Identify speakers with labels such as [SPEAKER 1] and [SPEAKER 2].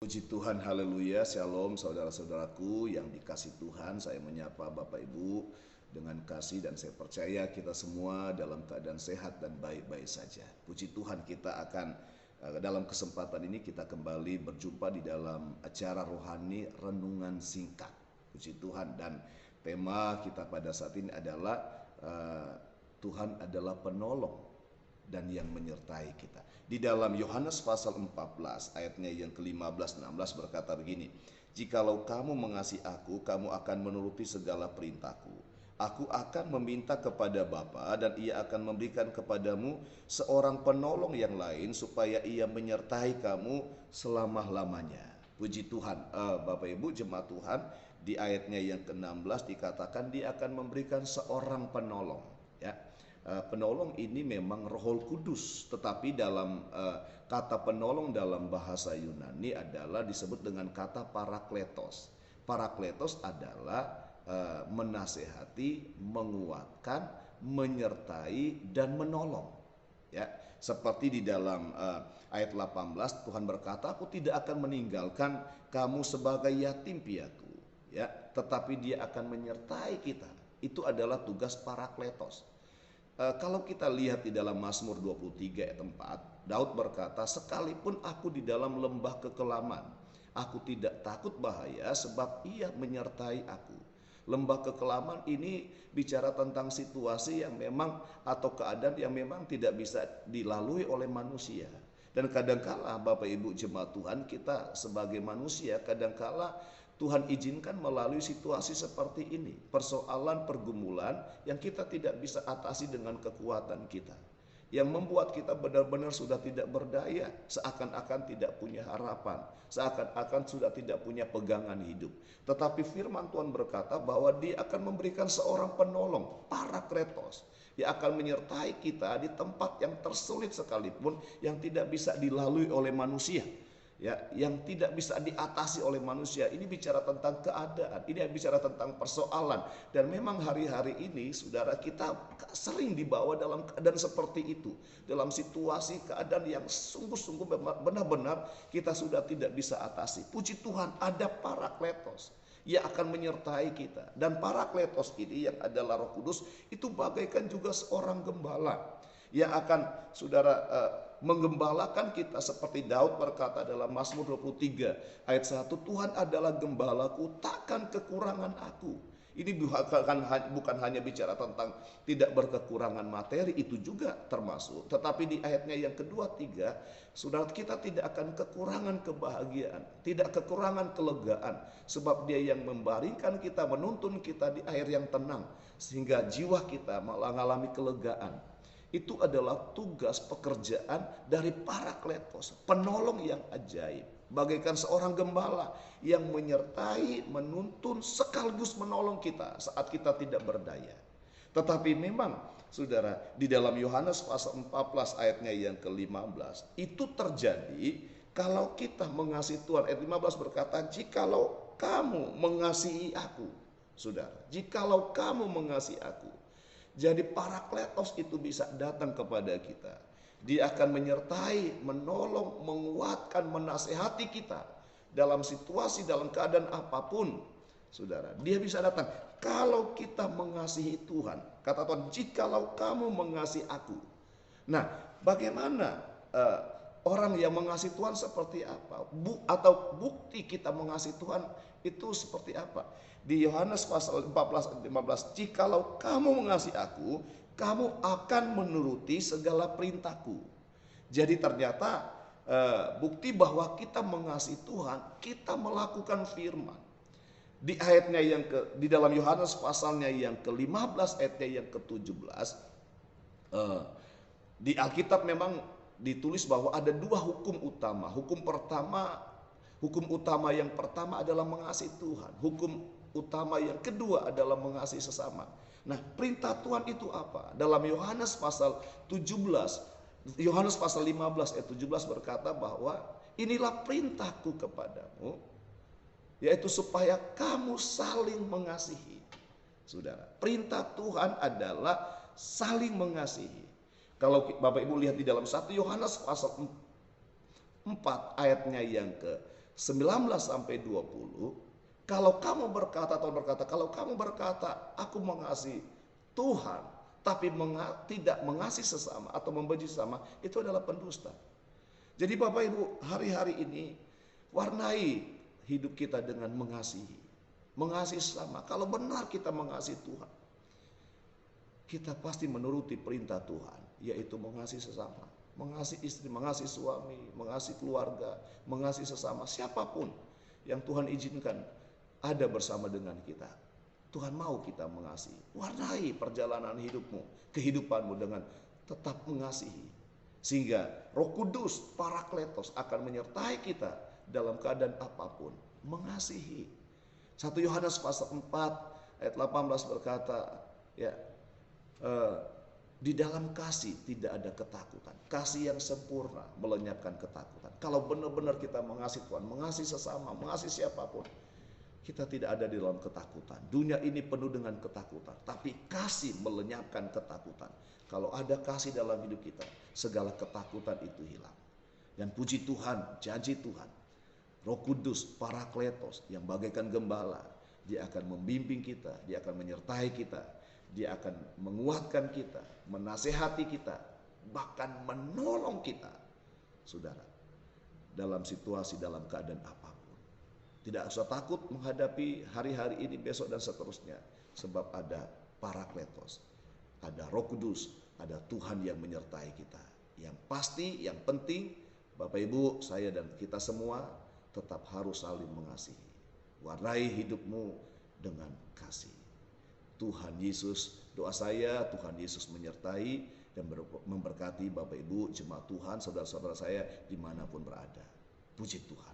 [SPEAKER 1] Puji Tuhan, haleluya, shalom saudara-saudaraku yang dikasih Tuhan. Saya menyapa Bapak Ibu dengan kasih dan saya percaya kita semua dalam keadaan sehat dan baik-baik saja. Puji Tuhan, kita akan dalam kesempatan ini kita kembali berjumpa di dalam acara rohani renungan singkat. Puji Tuhan, dan tema kita pada saat ini adalah Tuhan adalah penolong dan yang menyertai kita. Di dalam Yohanes pasal 14 ayatnya yang ke-15-16 berkata begini, "Jikalau kamu mengasihi aku, kamu akan menuruti segala perintahku. Aku akan meminta kepada Bapa dan ia akan memberikan kepadamu seorang penolong yang lain supaya ia menyertai kamu selama-lamanya." Puji Tuhan, Bapak Ibu jemaat Tuhan, di ayatnya yang ke-16 dikatakan dia akan memberikan seorang penolong, ya. Penolong ini memang Roh Kudus, tetapi dalam kata penolong dalam bahasa Yunani adalah disebut dengan kata parakletos. Parakletos adalah menasehati, menguatkan, menyertai dan menolong. Ya, seperti di dalam ayat 18 Tuhan berkata, "Aku tidak akan meninggalkan kamu sebagai yatim piatu." Ya, tetapi dia akan menyertai kita. Itu adalah tugas parakletos. Kalau kita lihat di dalam Mazmur 23 ayat 4, Daud berkata, "Sekalipun aku di dalam lembah kekelaman, aku tidak takut bahaya sebab ia menyertai aku." Lembah kekelaman ini bicara tentang situasi yang memang atau keadaan yang memang tidak bisa dilalui oleh manusia. Dan kadangkala Bapak Ibu jemaat Tuhan, kita sebagai manusia kadangkala Tuhan izinkan melalui situasi seperti ini, persoalan pergumulan yang kita tidak bisa atasi dengan kekuatan kita, yang membuat kita benar-benar sudah tidak berdaya, seakan-akan tidak punya harapan, seakan-akan sudah tidak punya pegangan hidup. Tetapi firman Tuhan berkata bahwa dia akan memberikan seorang penolong, parakletos, yang akan menyertai kita di tempat yang tersulit sekalipun, yang tidak bisa dilalui oleh manusia, ya, yang tidak bisa diatasi oleh manusia. Ini bicara tentang keadaan, ini bicara tentang persoalan. Dan memang hari-hari ini saudara, kita sering dibawa dalam keadaan seperti itu, dalam situasi keadaan yang sungguh-sungguh benar-benar kita sudah tidak bisa atasi. Puji Tuhan, ada parakletos yang akan menyertai kita. Dan parakletos ini yang adalah Roh Kudus itu bagaikan juga seorang gembala yang akan saudara menggembalakan kita, seperti Daud berkata dalam Mazmur 23 ayat 1, "Tuhan adalah gembalaku, takkan kekurangan aku." Ini bukan hanya bicara tentang tidak berkekurangan materi, itu juga termasuk, tetapi di ayatnya yang kedua, tiga, saudara, kita tidak akan kekurangan kebahagiaan, tidak kekurangan kelegaan, sebab dia yang membaringkan kita, menuntun kita di air yang tenang, sehingga jiwa kita mengalami kelegaan. Itu adalah tugas pekerjaan dari parakletos, penolong yang ajaib, bagaikan seorang gembala yang menyertai, menuntun, sekaligus menolong kita saat kita tidak berdaya. Tetapi memang saudara, di dalam Yohanes pasal 14 ayatnya yang ke-15, itu terjadi kalau kita mengasihi Tuhan. Ayat 15 berkata, "Jikalau kamu mengasihi aku," saudara, "jikalau kamu mengasihi aku." Jadi parakletos itu bisa datang kepada kita. Dia akan menyertai, menolong, menguatkan, menasehati kita dalam situasi, dalam keadaan apapun. Saudara, dia bisa datang. Kalau kita mengasihi Tuhan, kata Tuhan, "Jikalau kamu mengasihi aku." Nah, bagaimana orang yang mengasihi Tuhan seperti apa? Atau bukti kita mengasihi Tuhan itu seperti apa? Di Yohanes pasal 14 ayat 15, "Jikalau kamu mengasihi aku, kamu akan menuruti segala perintahku." Jadi ternyata bukti bahwa kita mengasihi Tuhan, kita melakukan firman. Di ayatnya di dalam Yohanes pasalnya yang ke-15 ayatnya yang ke-17, di Alkitab memang ditulis bahwa ada dua hukum utama. Hukum utama yang pertama adalah mengasihi Tuhan. Hukum utama yang kedua adalah mengasihi sesama. Nah, perintah Tuhan itu apa? Dalam Yohanes pasal 17, Yohanes pasal 15 ayat 17 berkata bahwa inilah perintahku kepadamu, yaitu supaya kamu saling mengasihi. Saudara, perintah Tuhan adalah saling mengasihi. Kalau Bapak Ibu lihat di dalam 1 Yohanes pasal 4 ayatnya yang ke 19 sampai 20, kalau kamu berkata, kalau kamu berkata, aku mengasihi Tuhan, tapi tidak mengasihi sesama atau membenci sesama, itu adalah pendusta. Jadi Bapak Ibu, hari-hari ini warnai hidup kita dengan mengasihi. Mengasihi sesama. Kalau benar kita mengasihi Tuhan, kita pasti menuruti perintah Tuhan, yaitu mengasihi sesama. Mengasihi istri, mengasihi suami, mengasihi keluarga, mengasihi sesama. Siapapun yang Tuhan izinkan ada bersama dengan kita, Tuhan mau kita mengasihi. Warnai perjalanan hidupmu, kehidupanmu dengan tetap mengasihi. Sehingga Roh Kudus, Parakletos akan menyertai kita dalam keadaan apapun. Mengasihi. 1 Yohanes pasal 4 ayat 18 berkata, ya, di dalam kasih tidak ada ketakutan. Kasih yang sempurna melenyapkan ketakutan. Kalau benar-benar kita mengasihi Tuhan, mengasihi sesama, mengasihi siapapun, kita tidak ada di dalam ketakutan. Dunia ini penuh dengan ketakutan, tapi kasih melenyapkan ketakutan. Kalau ada kasih dalam hidup kita, segala ketakutan itu hilang. Dan puji Tuhan, janji Tuhan, Roh Kudus, Parakletos yang bagaikan gembala, dia akan membimbing kita, dia akan menyertai kita, dia akan menguatkan kita, menasehati kita, bahkan menolong kita, saudara, dalam situasi, dalam keadaan apapun. Tidak usah takut menghadapi hari-hari ini, besok dan seterusnya. Sebab ada Parakletos, ada Roh Kudus, ada Tuhan yang menyertai kita. Yang pasti, yang penting, Bapak Ibu, saya dan kita semua tetap harus saling mengasihi. Warnai hidupmu dengan kasih. Tuhan Yesus, doa saya, Tuhan Yesus menyertai dan memberkati Bapak Ibu, jemaat Tuhan, saudara-saudara saya dimanapun berada. Puji Tuhan.